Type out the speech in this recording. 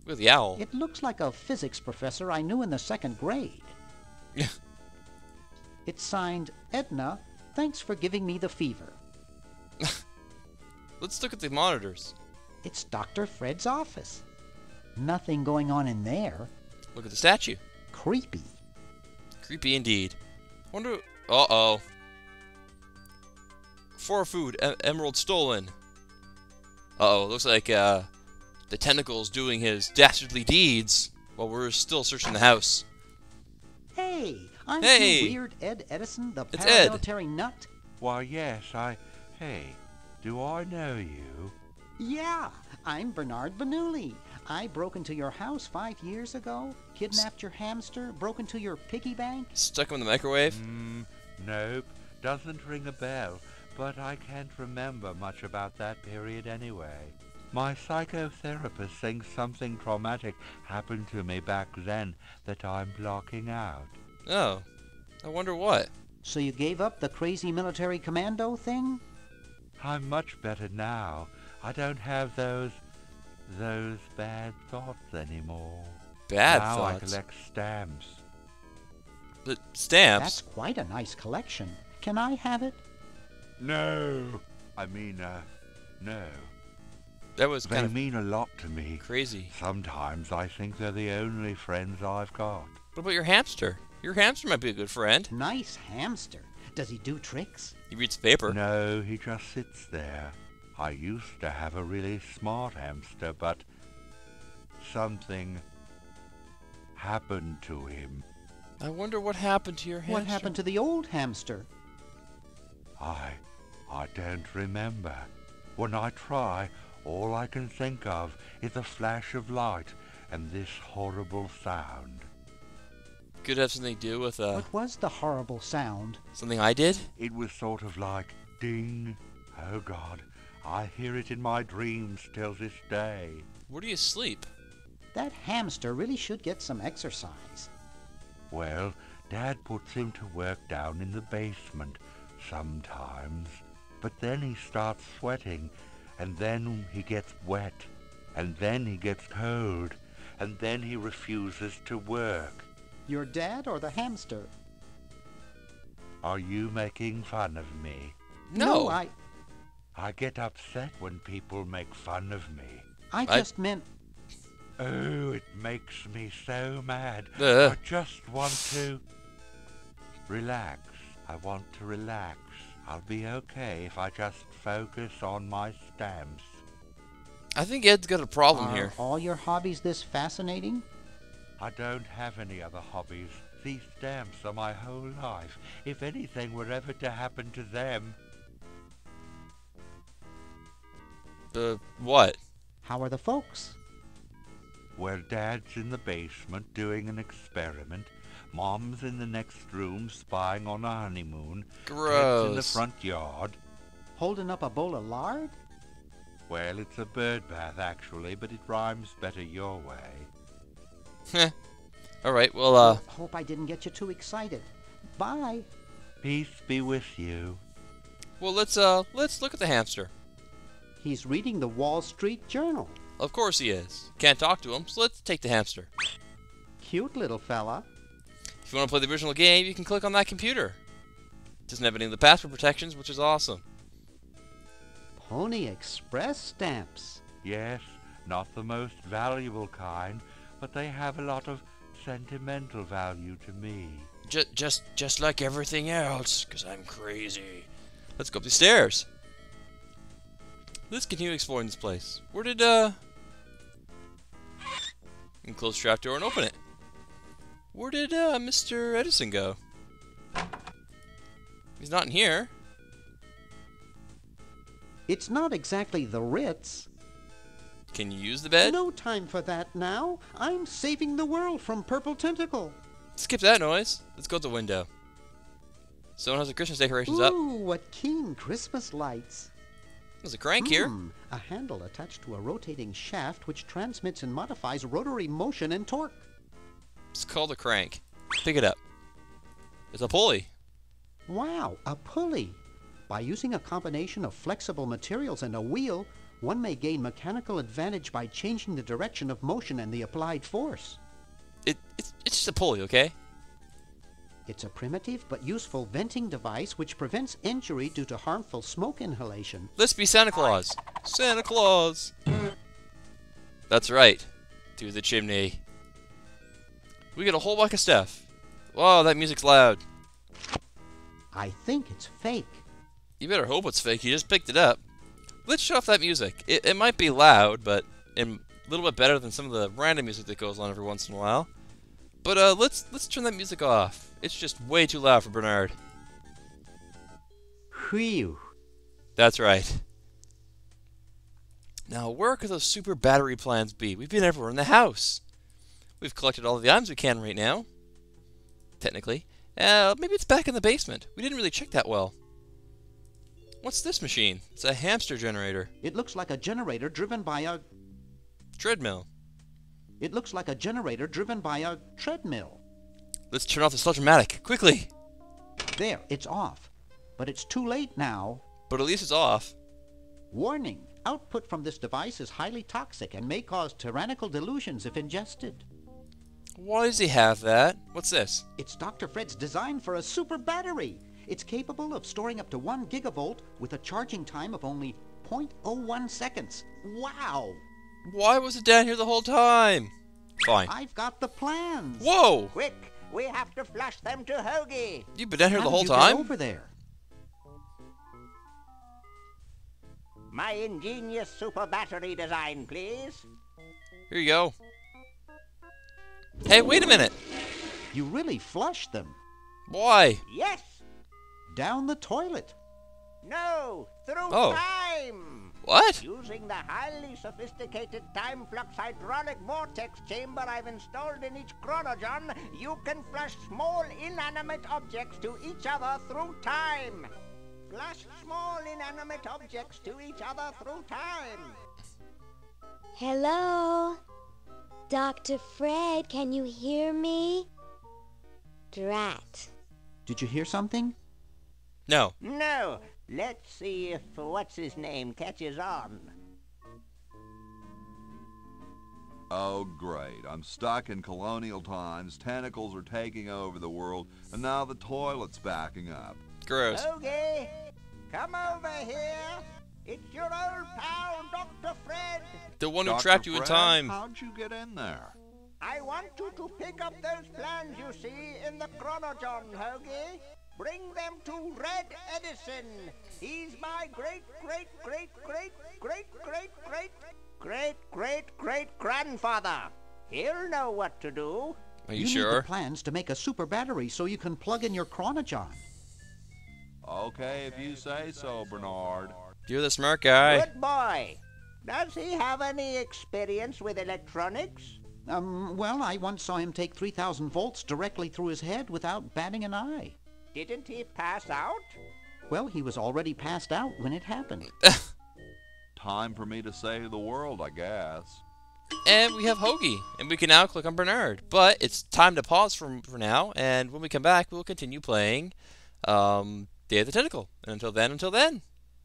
Look at the owl. It looks like a physics professor I knew in the 2nd grade. Yeah. It's signed, Edna, thanks for giving me the fever. Let's look at the monitors. It's Dr. Fred's office. Nothing going on in there. Look at the statue. Creepy. Creepy indeed. Wonder... Uh-oh. For food. Emerald stolen. Uh-oh. Looks like, the Tentacle's doing his dastardly deeds while we're still searching the house. Hey, aren't Hey. you Weird Ed Edison, the It's Ed. paramilitary nut? Why, yes, Hey, do I know you? Yeah, I'm Bernard Bernoulli. I broke into your house 5 years ago, kidnapped your hamster, broke into your piggy bank. Stuck him in the microwave. Nope, doesn't ring a bell, but I can't remember much about that period anyway. My psychotherapist thinks something traumatic happened to me back then that I'm blocking out. Oh. I wonder what. So you gave up the crazy military commando thing? I'm much better now. I don't have those bad thoughts anymore. Bad now thoughts? I collect stamps. The stamps? That's quite a nice collection. Can I have it? No! I mean, no. That was They kind of mean a lot to me. crazy. Sometimes I think they're the only friends I've got. What about your hamster? Your hamster might be a good friend. Nice hamster. Does he do tricks? He reads the paper. No, he just sits there. I used to have a really smart hamster, but something happened to him. I wonder what happened to your hamster. What happened to the old hamster? I don't remember. When I try, all I can think of is a flash of light and this horrible sound. Could have something to do with What was the horrible sound? something I did? It was sort of like ding. Oh God, I hear it in my dreams till this day. Where do you sleep? That hamster really should get some exercise. Well, Dad puts him to work down in the basement sometimes. But then he starts sweating, and then he gets wet, and then he gets cold, and then he refuses to work. Your dad or the hamster? Are you making fun of me? No. I get upset when people make fun of me. I just meant... Oh, it makes me so mad. Ugh. I just want to relax. I want to relax. I'll be okay if I just focus on my stamps. I think Ed's got a problem Are here. all your hobbies this fascinating? I don't have any other hobbies. These stamps are my whole life. If anything were ever to happen to them... What? How are the folks? Well, Dad's in the basement doing an experiment. Mom's in the next room spying on a honeymoon. Ted's in the Gross. front yard. Holding up a bowl of lard? Well, it's a bird bath, actually, but it rhymes better your way. Heh. Alright, well, Hope I didn't get you too excited. Bye. Peace be with you. well, let's look at the hamster. He's reading the Wall Street Journal. Of course he is. Can't talk to him, so let's take the hamster. Cute little fella. If you want to play the original game, you can click on that computer. It doesn't have any of the password protections, which is awesome. Pony Express stamps. Yes, not the most valuable kind, but they have a lot of sentimental value to me. Just like everything else, 'cause I'm crazy. Let's go up the stairs. Let's continue exploring this place. Where did, and close the trap door and open it. Where did, Mr. Edison go? He's not in here. It's not exactly the Ritz. Can you use the bed? No time for that now. I'm saving the world from Purple Tentacle. Skip that noise. Let's go out the window. Someone has the Christmas decorations up. Ooh, what keen Christmas lights. There's a crank here. A handle attached to a rotating shaft which transmits and modifies rotary motion and torque. It's called a crank. Pick it up. It's a pulley. Wow, a pulley. By using a combination of flexible materials and a wheel, One may gain mechanical advantage by changing the direction of motion and the applied force. It's just a pulley, okay? It's a primitive but useful venting device which prevents injury due to harmful smoke inhalation. Let's be Santa Claus. Santa Claus. That's right. Through the chimney. We get a whole whack of stuff. Whoa, that music's loud. I think it's fake. You better hope it's fake. You just picked it up. Let's shut off that music. It might be loud, but a little bit better than some of the random music that goes on every once in a while. But let's turn that music off. It's just way too loud for Bernard. Whew. That's right. Now, where could those super battery plans be? We've been everywhere in the house. We've collected all the items we can right now. Technically. Maybe it's back in the basement. We didn't really check that well. What's this machine? It's a hamster generator. It looks like a generator driven by a... Treadmill. It looks like a generator driven by a treadmill. Let's turn off the slow-dramatic. Quickly! There, it's off. But it's too late now. But at least it's off. Warning! Output from this device is highly toxic and may cause tyrannical delusions if ingested. Why does he have that? What's this? It's Dr. Fred's design for a super battery. It's capable of storing up to 1 gigavolt with a charging time of only 0.01 seconds. Wow! Why was it down here the whole time? Fine. I've got the plans. Whoa! Quick! We have to flush them to Hoagie! You've been down here How the did whole you get time? over there? My ingenious super battery design, please. Here you go. Hey, wait a minute! You really flushed them. Why? Yes! Down the toilet. No! Through Oh. time! What? Using the highly sophisticated time flux hydraulic vortex chamber I've installed in each chronogen, you can flush small inanimate objects to each other through time. Flush small inanimate objects to each other through time. Hello? Dr. Fred, can you hear me? Drat. Did you hear something? No. No, let's see if what's-his-name catches on. Oh, great. I'm stuck in colonial times, tentacles are taking over the world, and now the toilet's backing up. Gross. Hoagie, come over here. It's your old pal, Dr. Fred. The one who Dr. trapped you in Fred, time. How'd you get in there? I want you to pick up those plans you see in the chronogen, Hoagie. Bring them to Red Edison. He's my great-great-great-great-great-great-great-great-grandfather. He'll know what to do. Are you need sure? the plans to make a super battery so you can plug in your chronogen. Okay, if you say so, Bernard. You're the smart guy. Good boy. Does he have any experience with electronics? Well, I once saw him take 3,000 volts directly through his head without batting an eye. Didn't he pass out? Well, he was already passed out when it happened. Time for me to save the world, I guess. And we have Hoagie, and we can now click on Bernard. But it's time to pause for now, and when we come back, we'll continue playing Day of the Tentacle. And until then,